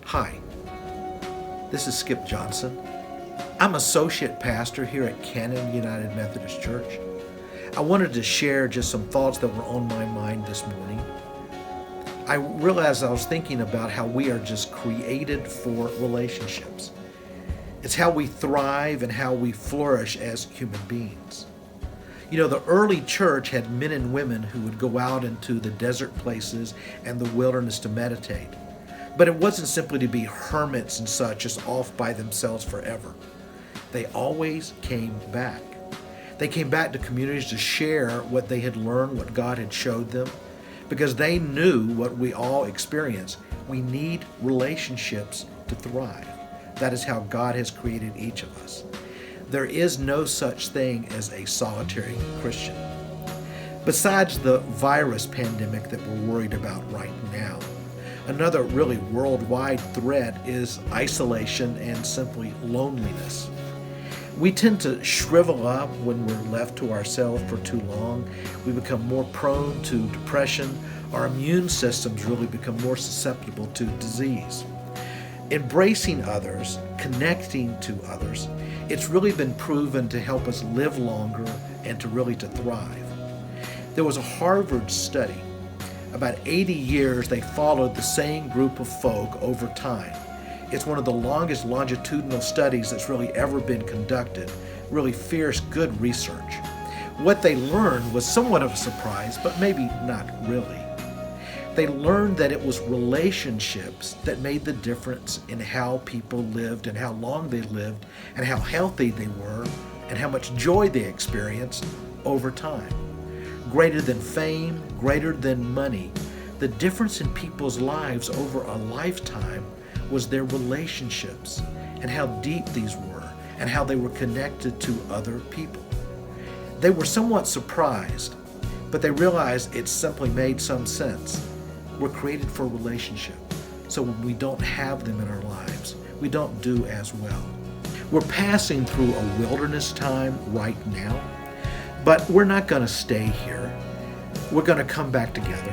Hi, this is Skip Johnson. I'm associate pastor here at Cannon United Methodist Church. I wanted to share just some thoughts that were on my mind this morning. I realized I was thinking about how we are just created for relationships. It's how we thrive and how we flourish as human beings. You know, the early church had men and women who would go out into the desert places and the wilderness to meditate. But it wasn't simply to be hermits and such, just off by themselves forever. They always came back. They came back to communities to share what they had learned, what God had showed them, because they knew what we all experience. We need relationships to thrive. That is how God has created each of us. There is no such thing as a solitary Christian. Besides the virus pandemic that we're worried about right now, another really worldwide threat is isolation and simply loneliness. We tend to shrivel up when we're left to ourselves for too long. We become more prone to depression. Our immune systems really become more susceptible to disease. Embracing others, connecting to others, it's really been proven to help us live longer and to thrive. There was a Harvard study. About 80 years, they followed the same group of folk over time. It's one of the longest longitudinal studies that's really ever been conducted. Really fierce, good research. What they learned was somewhat of a surprise, but maybe not really. They learned that it was relationships that made the difference in how people lived and how long they lived and how healthy they were and how much joy they experienced over time. Greater than fame, greater than money, the difference in people's lives over a lifetime was their relationships and how deep these were and how they were connected to other people. They were somewhat surprised, but they realized it simply made some sense. We're created for a relationship, so when we don't have them in our lives, we don't do as well. We're passing through a wilderness time right now, but we're not going to stay here. We're going to come back together.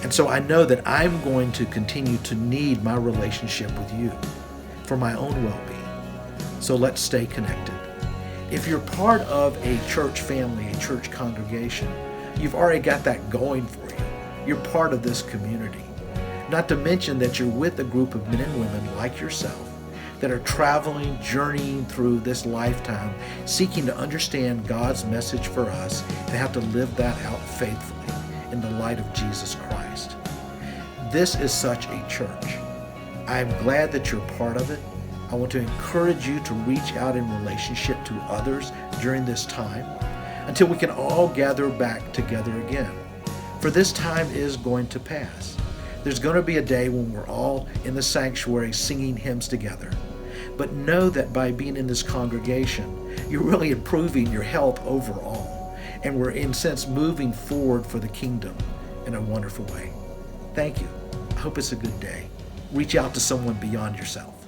And so I know that I'm going to continue to need my relationship with you for my own well-being. So let's stay connected. If you're part of a church family, a church congregation, you've already got that going for you. You're part of this community. Not to mention that you're with a group of men and women like yourself that are traveling, journeying through this lifetime, seeking to understand God's message for us and how to live that out faithfully in the light of Jesus Christ. This is such a church. I'm glad that you're part of it. I want to encourage you to reach out in relationship to others during this time until we can all gather back together again. For this time is going to pass. There's going to be a day when we're all in the sanctuary singing hymns together. But know that by being in this congregation, you're really improving your health overall. And we're, in a sense, moving forward for the kingdom in a wonderful way. Thank you. I hope it's a good day. Reach out to someone beyond yourself.